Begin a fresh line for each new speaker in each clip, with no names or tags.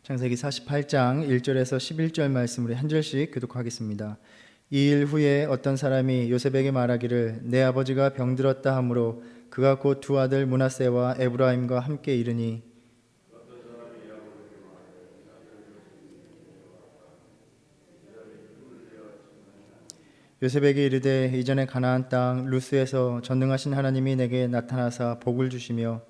창세기 48장 1절에서 11절 말씀을 한 절씩 교독하겠습니다. 이 일 후에 어떤 사람이 요셉에게 말하기를 내 아버지가 병들었다 하므로 그가 곧 두 아들 므낫세와 에브라임과 함께 이르니 요셉에게 이르되 이전에 가나안 땅 루스에서 전능하신 하나님이 내게 나타나사 복을 주시며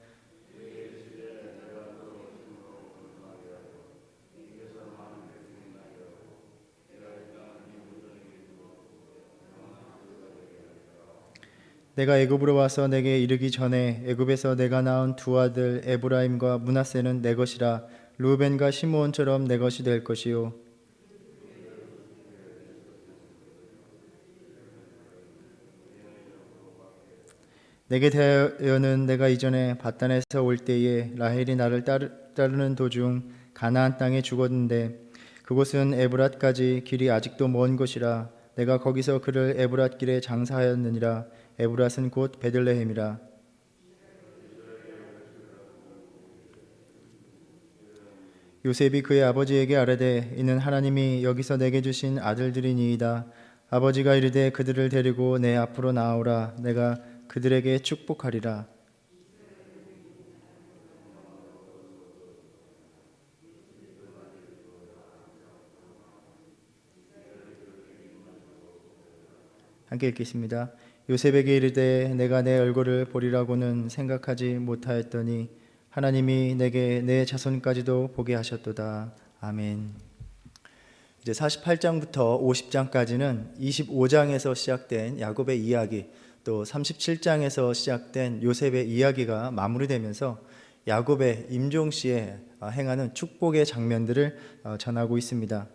내가 애굽으로 와서 내게 이르기 전에 애굽에서 내가 낳은 두 아들 에브라임과 므낫세는 내 것이라 르우벤과 시므온처럼 내 것이 될 것이요 내게 대하여는 내가 이전에 바단에서 올 때에 라헬이 나를 따르는 도중 가나안 땅에 죽었는데 그곳은 에브랏까지 길이 아직도 먼 곳이라 내가 거기서 그를 에브랏 길에 장사하였느니라. 에브랏은 곧 베들레헴이라. 요셉이 그의 아버지에게 아뢰되 이는 하나님이 여기서 내게 주신 아들들이니이다. 아버지가 이르되 그들을 데리고 내 앞으로 나오라. 내가 그들에게 축복하리라. 함께 읽겠습니다. 요셉에게 이르되 내가 내 얼굴을 보리라고는 생각하지 못하였더니 하나님이 내게 내 자손까지도 보게 하셨도다. 아멘. 이제 48장부터 50장까지는 25장에서 시작된 야곱의 이야기, 또 37장에서 시작된 요셉의 이야기가 마무리되면서 야곱의 임종시에 행하는 축복의 장면들을 전하고 있습니다.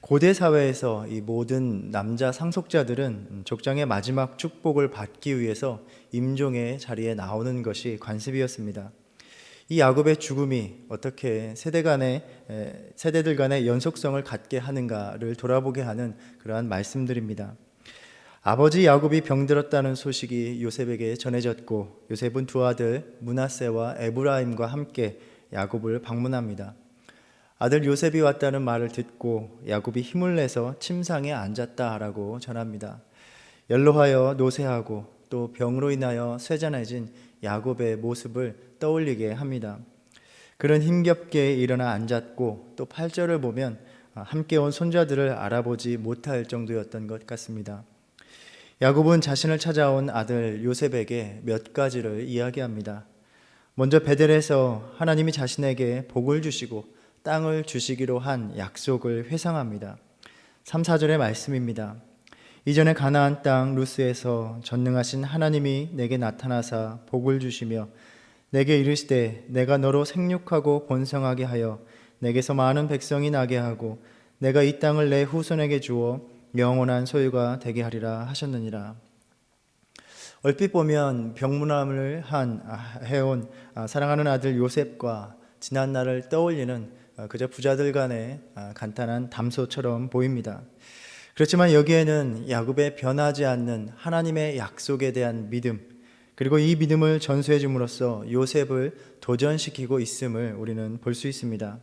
고대 사회에서 이 모든 남자 상속자들은 족장의 마지막 축복을 받기 위해서 임종의 자리에 나오는 것이 관습이었습니다. 이 야곱의 죽음이 어떻게 세대들 간의 연속성을 갖게 하는가를 돌아보게 하는 그러한 말씀들입니다. 아버지 야곱이 병들었다는 소식이 요셉에게 전해졌고 요셉은 두 아들 므낫세와 에브라임과 함께 야곱을 방문합니다. 아들 요셉이 왔다는 말을 듣고 야곱이 힘을 내서 침상에 앉았다라고 전합니다. 연로하여 노쇠하고 또 병으로 인하여 쇠잔해진 야곱의 모습을 떠올리게 합니다. 그는 힘겹게 일어나 앉았고 또 8절을 보면 함께 온 손자들을 알아보지 못할 정도였던 것 같습니다. 야곱은 자신을 찾아온 아들 요셉에게 몇 가지를 이야기합니다. 먼저 베델에서 하나님이 자신에게 복을 주시고 땅을 주시기로 한 약속을 회상합니다. 3, 4절의 말씀입니다. 이전에 가나안 땅 루스에서 전능하신 하나님이 내게 나타나사 복을 주시며 내게 이르시되 내가 너로 생육하고 번성하게 하여 내게서 많은 백성이 나게 하고 내가 이 땅을 내 후손에게 주어 영원한 소유가 되게 하리라 하셨느니라. 얼핏 보면 병문안을 해온 사랑하는 아들 요셉과 지난 날을 떠올리는 그저 부자들 간의 간단한 담소처럼 보입니다. 그렇지만 여기에는 야곱의 변하지 않는 하나님의 약속에 대한 믿음, 그리고 이 믿음을 전수해 줌으로써 요셉을 도전시키고 있음을 우리는 볼 수 있습니다.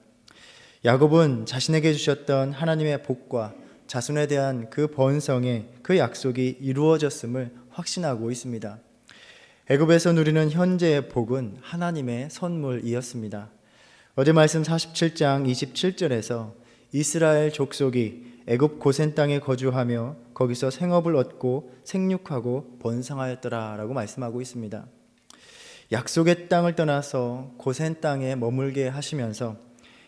야곱은 자신에게 주셨던 하나님의 복과 자손에 대한 그 번성의 그 약속이 이루어졌음을 확신하고 있습니다. 애굽에서 누리는 현재의 복은 하나님의 선물이었습니다. 어제 말씀 47장 27절에서 이스라엘 족속이 애굽 고센 땅에 거주하며 거기서 생업을 얻고 생육하고 번성하였더라라고 말씀하고 있습니다. 약속의 땅을 떠나서 고센 땅에 머물게 하시면서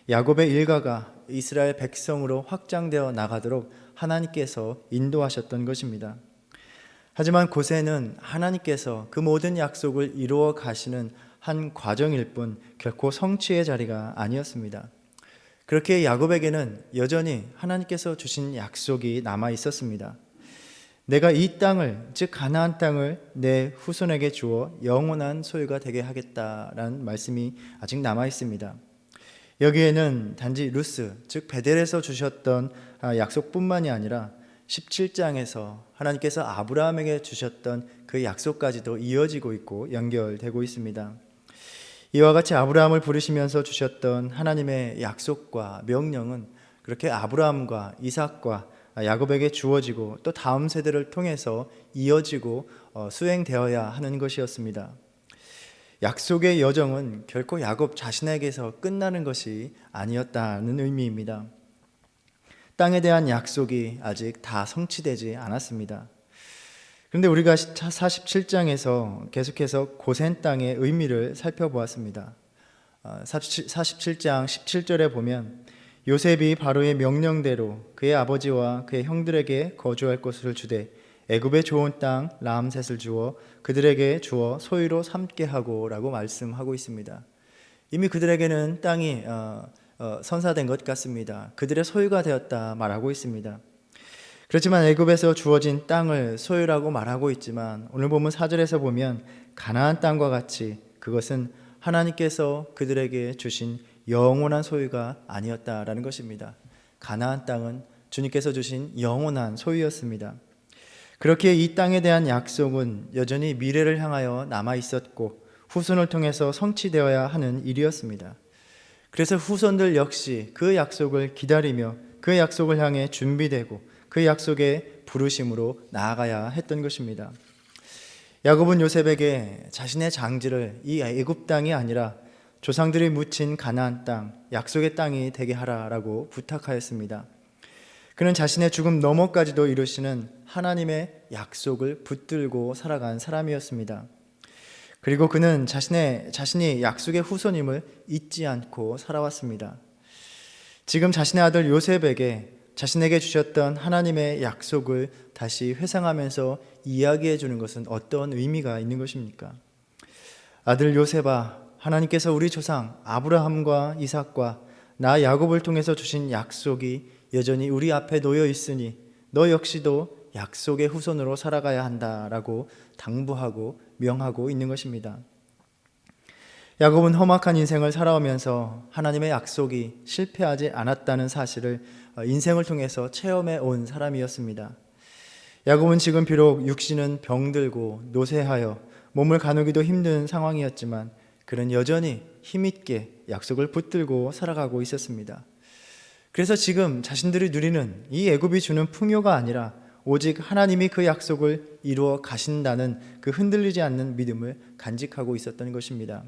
야곱의 일가가 이스라엘 백성으로 확장되어 나가도록 하나님께서 인도하셨던 것입니다. 하지만 고센은 하나님께서 그 모든 약속을 이루어 가시는 한 과정일 뿐 결코 성취의 자리가 아니었습니다. 그렇게 야곱에게는 여전히 하나님께서 주신 약속이 남아 있었습니다. 내가 이 땅을, 즉 가나안 땅을 내 후손에게 주어 영원한 소유가 되게 하겠다라는 말씀이 아직 남아 있습니다. 여기에는 단지 루스, 즉 베델에서 주셨던 약속뿐만이 아니라 17장에서 하나님께서 아브라함에게 주셨던 그 약속까지도 이어지고 있고 연결되고 있습니다. 이와 같이 아브라함을 부르시면서 주셨던 하나님의 약속과 명령은 그렇게 아브라함과 이삭과 야곱에게 주어지고 또 다음 세대를 통해서 이어지고 수행되어야 하는 것이었습니다. 약속의 여정은 결코 야곱 자신에게서 끝나는 것이 아니었다는 의미입니다. 땅에 대한 약속이 아직 다 성취되지 않았습니다. 그런데 우리가 47장에서 계속해서 고센 땅의 의미를 살펴보았습니다. 47장 17절에 보면 요셉이 바로의 명령대로 그의 아버지와 그의 형들에게 거주할 곳을 주되 애굽의 좋은 땅 라암셋을 주어 그들에게 주어 소유로 삼게 하고 라고 말씀하고 있습니다. 이미 그들에게는 땅이 선사된 것 같습니다. 그들의 소유가 되었다 말하고 있습니다. 그렇지만 애굽에서 주어진 땅을 소유라고 말하고 있지만 오늘 본문 4절에서 보면 가나안 땅과 같이 그것은 하나님께서 그들에게 주신 영원한 소유가 아니었다라는 것입니다. 가나안 땅은 주님께서 주신 영원한 소유였습니다. 그렇게 이 땅에 대한 약속은 여전히 미래를 향하여 남아 있었고 후손을 통해서 성취되어야 하는 일이었습니다. 그래서 후손들 역시 그 약속을 기다리며 그 약속을 향해 준비되고 그 약속의 부르심으로 나아가야 했던 것입니다. 야곱은 요셉에게 자신의 장지를 이 애굽 땅이 아니라 조상들이 묻힌 가나안 땅, 약속의 땅이 되게 하라라고 부탁하였습니다. 그는 자신의 죽음 너머까지도 이루시는 하나님의 약속을 붙들고 살아간 사람이었습니다. 그리고 그는 자신이 약속의 후손임을 잊지 않고 살아왔습니다. 지금 자신의 아들 요셉에게 자신에게 주셨던 하나님의 약속을 다시 회상하면서 이야기해 주는 것은 어떤 의미가 있는 것입니까? 아들 요셉아, 하나님께서 우리 조상 아브라함과 이삭과 나 야곱을 통해서 주신 약속이 여전히 우리 앞에 놓여 있으니 너 역시도 약속의 후손으로 살아가야 한다라고 당부하고 명하고 있는 것입니다. 야곱은 험악한 인생을 살아오면서 하나님의 약속이 실패하지 않았다는 사실을 인생을 통해서 체험해 온 사람이었습니다. 야곱은 지금 비록 육신은 병들고 노쇠하여 몸을 가누기도 힘든 상황이었지만 그는 여전히 힘있게 약속을 붙들고 살아가고 있었습니다. 그래서 지금 자신들이 누리는 이 애굽이 주는 풍요가 아니라 오직 하나님이 그 약속을 이루어 가신다는 그 흔들리지 않는 믿음을 간직하고 있었던 것입니다.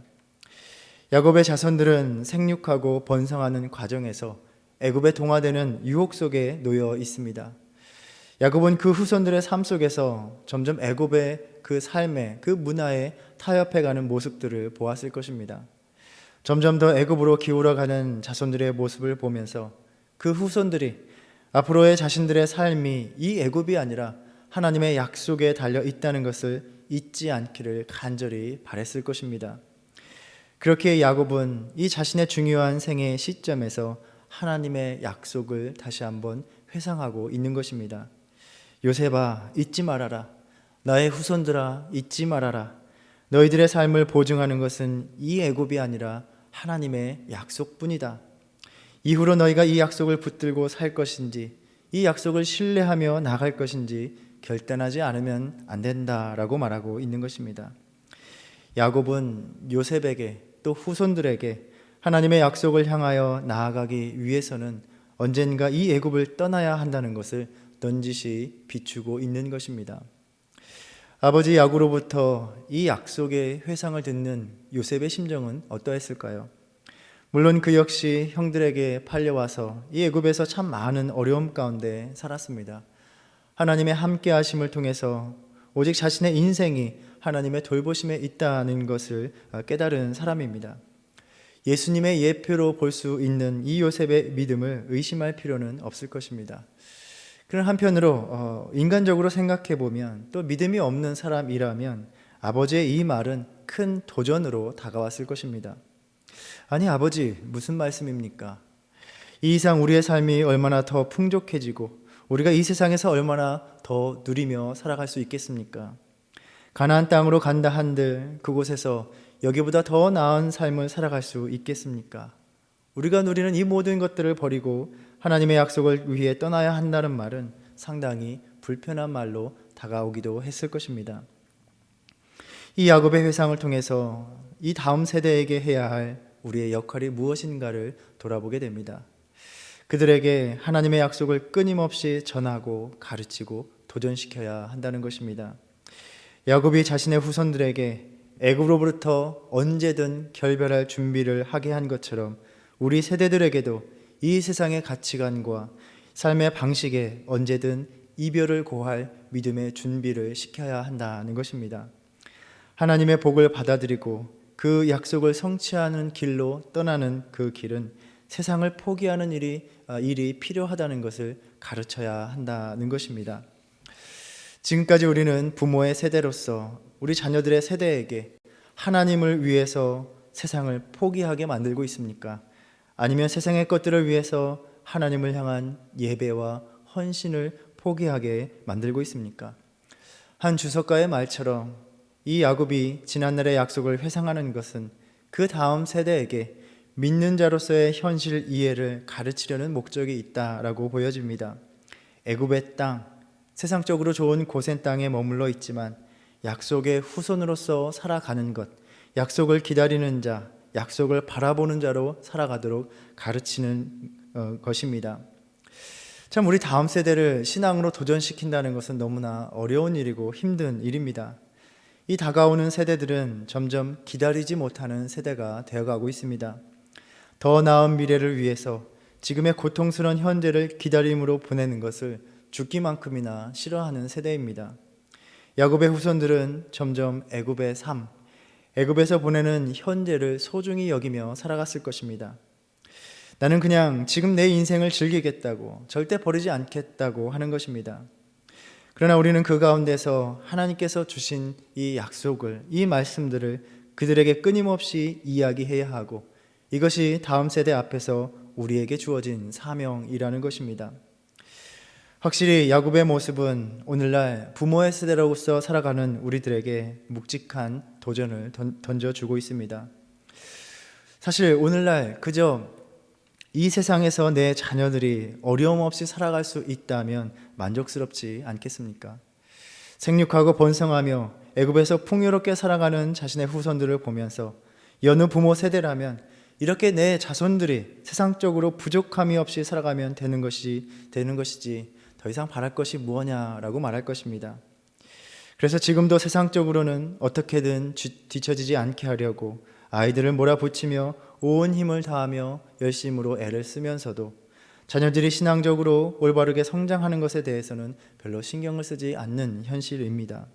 야곱의 자손들은 생육하고 번성하는 과정에서 애굽에 동화되는 유혹 속에 놓여 있습니다. 야곱은 그 후손들의 삶 속에서 점점 애굽의 그 삶에, 그 문화에 타협해가는 모습들을 보았을 것입니다. 점점 더 애굽으로 기울어가는 자손들의 모습을 보면서 그 후손들이 앞으로의 자신들의 삶이 이 애굽이 아니라 하나님의 약속에 달려 있다는 것을 잊지 않기를 간절히 바랬을 것입니다. 그렇게 야곱은 이 자신의 중요한 생애 시점에서 하나님의 약속을 다시 한번 회상하고 있는 것입니다. 요셉아, 잊지 말아라. 나의 후손들아, 잊지 말아라. 너희들의 삶을 보증하는 것은 이 애굽이 아니라 하나님의 약속뿐이다. 이후로 너희가 이 약속을 붙들고 살 것인지, 이 약속을 신뢰하며 나갈 것인지 결단하지 않으면 안 된다라고 말하고 있는 것입니다. 야곱은 요셉에게 또 후손들에게 하나님의 약속을 향하여 나아가기 위해서는 언젠가 이 애굽을 떠나야 한다는 것을 넌지시 비추고 있는 것입니다. 아버지 야곱으로부터 이 약속의 회상을 듣는 요셉의 심정은 어떠했을까요? 물론 그 역시 형들에게 팔려와서 이 애굽에서 참 많은 어려움 가운데 살았습니다. 하나님의 함께 하심을 통해서 오직 자신의 인생이 하나님의 돌보심에 있다는 것을 깨달은 사람입니다. 예수님의 예표로 볼 수 있는 이 요셉의 믿음을 의심할 필요는 없을 것입니다. 그런 한편으로 인간적으로 생각해 보면 또 믿음이 없는 사람이라면 아버지의 이 말은 큰 도전으로 다가왔을 것입니다. 아니 아버지, 무슨 말씀입니까? 이 이상 우리의 삶이 얼마나 더 풍족해지고 우리가 이 세상에서 얼마나 더 누리며 살아갈 수 있겠습니까? 가나안 땅으로 간다 한들 그곳에서 여기보다 더 나은 삶을 살아갈 수 있겠습니까? 우리가 누리는 이 모든 것들을 버리고 하나님의 약속을 위해 떠나야 한다는 말은 상당히 불편한 말로 다가오기도 했을 것입니다. 이 야곱의 회상을 통해서 이 다음 세대에게 해야 할 우리의 역할이 무엇인가를 돌아보게 됩니다. 그들에게 하나님의 약속을 끊임없이 전하고 가르치고 도전시켜야 한다는 것입니다. 야곱이 자신의 후손들에게 애굽으로부터 언제든 결별할 준비를 하게 한 것처럼 우리 세대들에게도 이 세상의 가치관과 삶의 방식에 언제든 이별을 고할 믿음의 준비를 시켜야 한다는 것입니다. 하나님의 복을 받아들이고 그 약속을 성취하는 길로 떠나는 그 길은 세상을 포기하는 일이 필요하다는 것을 가르쳐야 한다는 것입니다. 지금까지 우리는 부모의 세대로서 우리 자녀들의 세대에게 하나님을 위해서 세상을 포기하게 만들고 있습니까? 아니면 세상의 것들을 위해서 하나님을 향한 예배와 헌신을 포기하게 만들고 있습니까? 한 주석가의 말처럼 이 야곱이 지난날의 약속을 회상하는 것은 그 다음 세대에게 믿는 자로서의 현실 이해를 가르치려는 목적이 있다라고 보여집니다. 애굽의 땅, 세상적으로 좋은 고센 땅에 머물러 있지만 약속의 후손으로서 살아가는 것, 약속을 기다리는 자, 약속을 바라보는 자로 살아가도록 가르치는 것입니다. 참 우리 다음 세대를 신앙으로 도전시킨다는 것은 너무나 어려운 일이고 힘든 일입니다. 이 다가오는 세대들은 점점 기다리지 못하는 세대가 되어가고 있습니다. 더 나은 미래를 위해서 지금의 고통스러운 현재를 기다림으로 보내는 것을 죽기만큼이나 싫어하는 세대입니다. 야곱의 후손들은 점점 애굽의 삶, 애굽에서 보내는 현재를 소중히 여기며 살아갔을 것입니다. 나는 그냥 지금 내 인생을 즐기겠다고, 절대 버리지 않겠다고 하는 것입니다. 그러나 우리는 그 가운데서 하나님께서 주신 이 약속을, 이 말씀들을 그들에게 끊임없이 이야기해야 하고, 이것이 다음 세대 앞에서 우리에게 주어진 사명이라는 것입니다. 확실히 야곱의 모습은 오늘날 부모의 세대로서 살아가는 우리들에게 묵직한 도전을 던져주고 있습니다. 사실 오늘날 그저 이 세상에서 내 자녀들이 어려움 없이 살아갈 수 있다면 만족스럽지 않겠습니까? 생육하고 번성하며 애굽에서 풍요롭게 살아가는 자신의 후손들을 보면서 여느 부모 세대라면 이렇게 내 자손들이 세상적으로 부족함이 없이 살아가면 되는 것이지 더 이상 바랄 것이 무엇냐라고 말할 것입니다. 그래서 지금도 세상적으로는 어떻게든 뒤처지지 않게 하려고 아이들을 몰아붙이며 온 힘을 다하며 열심으로 애를 쓰면서도 자녀들이 신앙적으로 올바르게 성장하는 것에 대해서는 별로 신경을 쓰지 않는 현실입니다.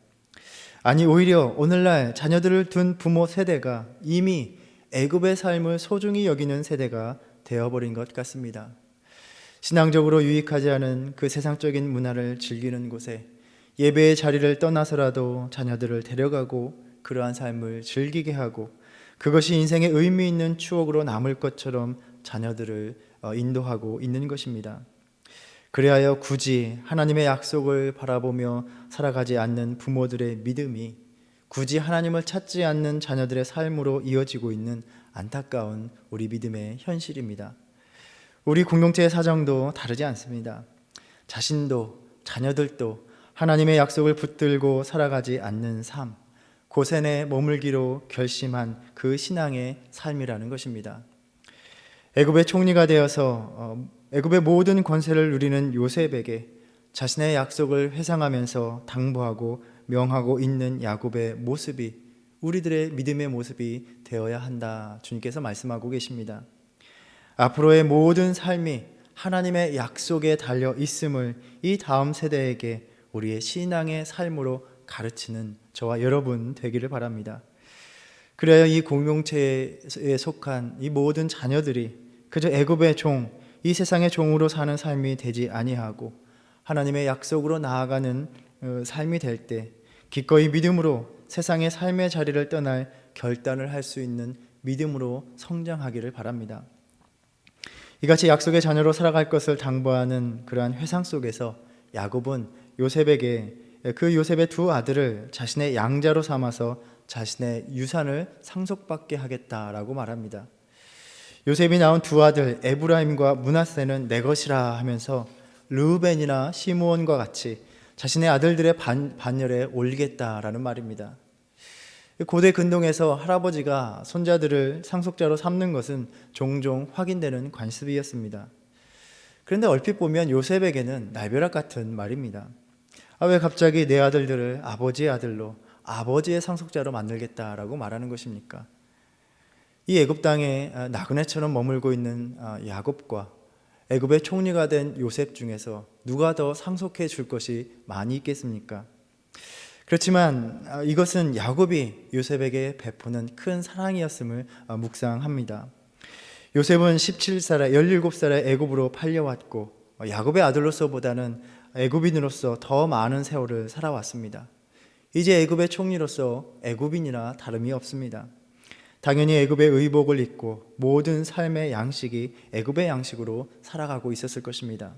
아니 오히려 오늘날 자녀들을 둔 부모 세대가 이미 애굽의 삶을 소중히 여기는 세대가 되어버린 것 같습니다. 신앙적으로 유익하지 않은 그 세상적인 문화를 즐기는 곳에 예배의 자리를 떠나서라도 자녀들을 데려가고 그러한 삶을 즐기게 하고 그것이 인생의 의미 있는 추억으로 남을 것처럼 자녀들을 인도하고 있는 것입니다. 그리하여 굳이 하나님의 약속을 바라보며 살아가지 않는 부모들의 믿음이 굳이 하나님을 찾지 않는 자녀들의 삶으로 이어지고 있는 안타까운 우리 믿음의 현실입니다. 우리 공동체의 사정도 다르지 않습니다. 자신도 자녀들도 하나님의 약속을 붙들고 살아가지 않는 삶, 고센에 머물기로 결심한 그 신앙의 삶이라는 것입니다. 애굽의 총리가 되어서 애굽의 모든 권세를 누리는 요셉에게 자신의 약속을 회상하면서 당부하고 명하고 있는 야곱의 모습이 우리들의 믿음의 모습이 되어야 한다. 주님께서 말씀하고 계십니다. 앞으로의 모든 삶이 하나님의 약속에 달려 있음을 이 다음 세대에게 우리의 신앙의 삶으로 가르치는 저와 여러분 되기를 바랍니다. 그래야 이 공동체에 속한 이 모든 자녀들이 그저 애굽의 종, 이 세상의 종으로 사는 삶이 되지 아니하고 하나님의 약속으로 나아가는 삶이 될 때 기꺼이 믿음으로 세상의 삶의 자리를 떠날 결단을 할 수 있는 믿음으로 성장하기를 바랍니다. 이같이 약속의 자녀로 살아갈 것을 당부하는 그러한 회상 속에서 야곱은 요셉에게 그 요셉의 두 아들을 자신의 양자로 삼아서 자신의 유산을 상속받게 하겠다라고 말합니다. 요셉이 낳은 두 아들 에브라임과 므낫세는 내 것이라 하면서 르우벤이나 시므온과 같이 자신의 아들들의 반열에 올리겠다라는 말입니다. 고대 근동에서 할아버지가 손자들을 상속자로 삼는 것은 종종 확인되는 관습이었습니다. 그런데 얼핏 보면 요셉에게는 날벼락 같은 말입니다. 왜 갑자기 내 아들들을 아버지의 아들로, 아버지의 상속자로 만들겠다라고 말하는 것입니까? 이 애굽 땅에 나그네처럼 머물고 있는 야곱과 애굽의 총리가 된 요셉 중에서 누가 더 상속해 줄 것이 많이 있겠습니까? 그렇지만 이것은 야곱이 요셉에게 베푸는 큰 사랑이었음을 묵상합니다. 요셉은 17살에 17살에 애굽으로 팔려왔고 야곱의 아들로서보다는 애굽인으로서 더 많은 세월을 살아왔습니다. 이제 애굽의 총리로서 애굽인이나 다름이 없습니다. 당연히 애굽의 의복을 입고 모든 삶의 양식이 애굽의 양식으로 살아가고 있었을 것입니다.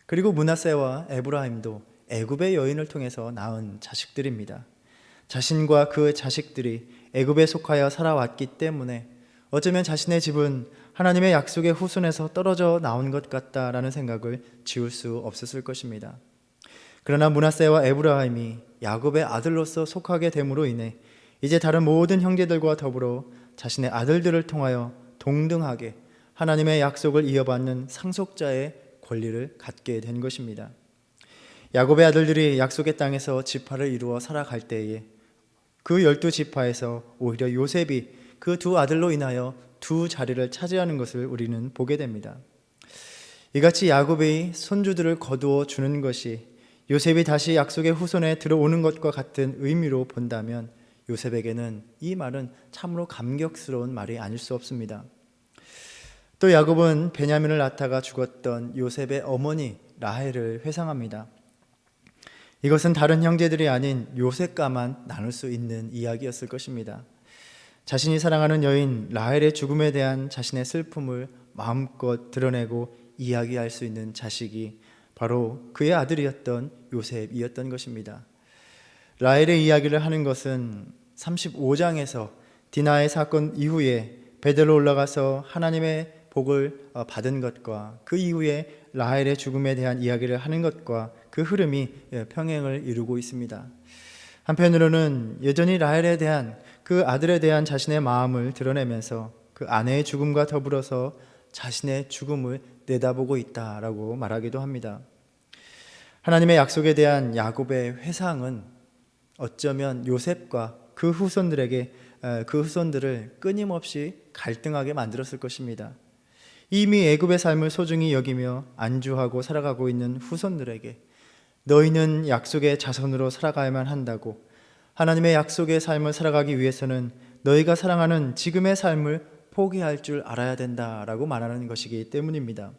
그리고 므낫세와 에브라임도 애굽의 여인을 통해서 낳은 자식들입니다. 자신과 그 자식들이 애굽에 속하여 살아왔기 때문에 어쩌면 자신의 집은 하나님의 약속의 후손에서 떨어져 나온 것 같다라는 생각을 지울 수 없었을 것입니다. 그러나 므낫세와 에브라임이 야곱의 아들로서 속하게 됨으로 인해 이제 다른 모든 형제들과 더불어 자신의 아들들을 통하여 동등하게 하나님의 약속을 이어받는 상속자의 권리를 갖게 된 것입니다. 야곱의 아들들이 약속의 땅에서 지파를 이루어 살아갈 때에 그 12지파에서 오히려 요셉이 그 두 아들로 인하여 두 자리를 차지하는 것을 우리는 보게 됩니다. 이같이 야곱의 손주들을 거두어 주는 것이 요셉이 다시 약속의 후손에 들어오는 것과 같은 의미로 본다면 요셉에게는 이 말은 참으로 감격스러운 말이 아닐 수 없습니다. 또 야곱은 베냐민을 낳다가 죽었던 요셉의 어머니 라헬을 회상합니다. 이것은 다른 형제들이 아닌 요셉과만 나눌 수 있는 이야기였을 것입니다. 자신이 사랑하는 여인 라헬의 죽음에 대한 자신의 슬픔을 마음껏 드러내고 이야기할 수 있는 자식이 바로 그의 아들이었던 요셉이었던 것입니다. 라헬의 이야기를 하는 것은 35장에서 디나의 사건 이후에 베델로 올라가서 하나님의 복을 받은 것과 그 이후에 라헬의 죽음에 대한 이야기를 하는 것과 그 흐름이 평행을 이루고 있습니다. 한편으로는 여전히 라헬에 대한 그 아들에 대한 자신의 마음을 드러내면서 그 아내의 죽음과 더불어서 자신의 죽음을 내다보고 있다라고 말하기도 합니다. 하나님의 약속에 대한 야곱의 회상은 어쩌면 요셉과 그 후손들에게 그 후손들을 끊임없이 갈등하게 만들었을 것입니다. 이미 애굽의 삶을 소중히 여기며 안주하고 살아가고 있는 후손들에게 너희는 약속의 자손으로 살아가야만 한다고, 하나님의 약속의 삶을 살아가기 위해서는 너희가 사랑하는 지금의 삶을 포기할 줄 알아야 된다라고 말하는 것이기 때문입니다.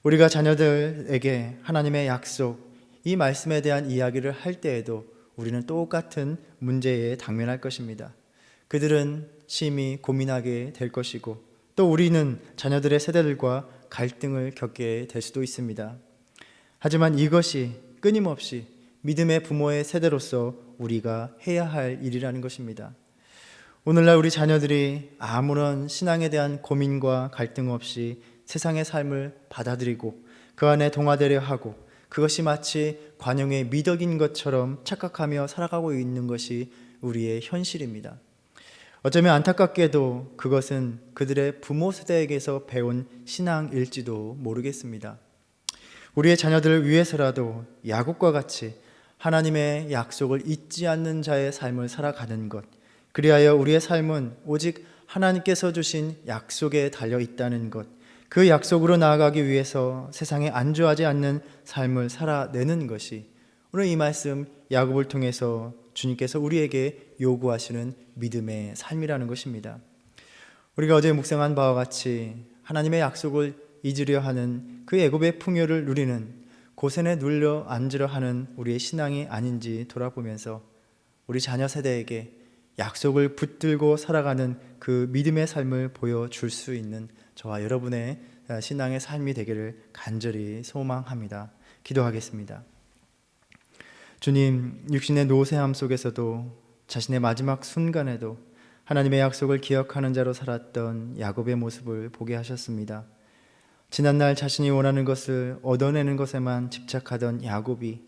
우리가 자녀들에게 하나님의 약속, 이 말씀에 대한 이야기를 할 때에도 우리는 똑같은 문제에 당면할 것입니다. 그들은 심히 고민하게 될 것이고 또 우리는 자녀들의 세대들과 갈등을 겪게 될 수도 있습니다. 하지만 이것이 끊임없이 믿음의 부모의 세대로서 우리가 해야 할 일이라는 것입니다. 오늘날 우리 자녀들이 아무런 신앙에 대한 고민과 갈등 없이 세상의 삶을 받아들이고 그 안에 동화되려 하고 그것이 마치 관용의 미덕인 것처럼 착각하며 살아가고 있는 것이 우리의 현실입니다. 어쩌면 안타깝게도 그것은 그들의 부모 세대에게서 배운 신앙일지도 모르겠습니다. 우리의 자녀들을 위해서라도 야곱과 같이 하나님의 약속을 잊지 않는 자의 삶을 살아가는 것, 그리하여 우리의 삶은 오직 하나님께서 주신 약속에 달려 있다는 것, 그 약속으로 나아가기 위해서 세상에 안주하지 않는 삶을 살아내는 것이 오늘 이 말씀 야곱을 통해서 주님께서 우리에게 요구하시는 믿음의 삶이라는 것입니다. 우리가 어제 묵상한 바와 같이 하나님의 약속을 잊으려 하는 그 애굽의 풍요를 누리는 고센에 눌려 앉으려 하는 우리의 신앙이 아닌지 돌아보면서 우리 자녀 세대에게 약속을 붙들고 살아가는 그 믿음의 삶을 보여줄 수 있는 저와 여러분의 신앙의 삶이 되기를 간절히 소망합니다. 기도하겠습니다. 주님, 육신의 노쇠함 속에서도 자신의 마지막 순간에도 하나님의 약속을 기억하는 자로 살았던 야곱의 모습을 보게 하셨습니다. 지난날 자신이 원하는 것을 얻어내는 것에만 집착하던 야곱이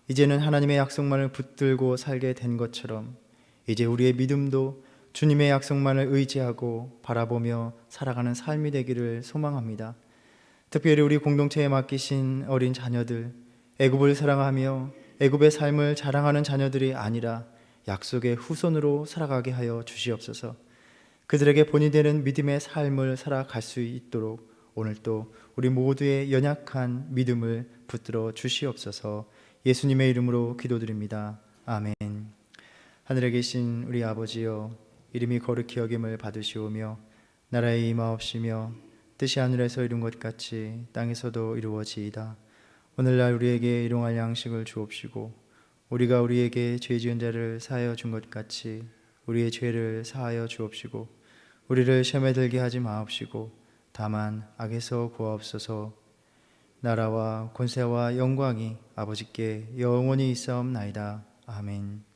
이제는 하나님의 약속만을 붙들고 살게 된 것처럼 이제 우리의 믿음도 주님의 약속만을 의지하고 바라보며 살아가는 삶이 되기를 소망합니다. 특별히 우리 공동체에 맡기신 어린 자녀들, 애굽을 사랑하며 애굽의 삶을 자랑하는 자녀들이 아니라 약속의 후손으로 살아가게 하여 주시옵소서. 그들에게 본이 되는 믿음의 삶을 살아갈 수 있도록 오늘도 우리 모두의 연약한 믿음을 붙들어 주시옵소서. 예수님의 이름으로 기도드립니다. 아멘. 하늘에 계신 우리 아버지여, 이름이 거룩히 여김을 받으시오며 나라의 임하옵시며 뜻이 하늘에서 이룬 것 같이 땅에서도 이루어지이다. 오늘날 우리에게 일용할 양식을 주옵시고 우리가 우리에게 죄 지은 자를 사하여 준 것 같이 우리의 죄를 사하여 주옵시고 우리를 시험에 들게 하지 마옵시고 다만 악에서 구하옵소서. 나라와 권세와 영광이 아버지께 영원히 있사옵나이다. 아멘.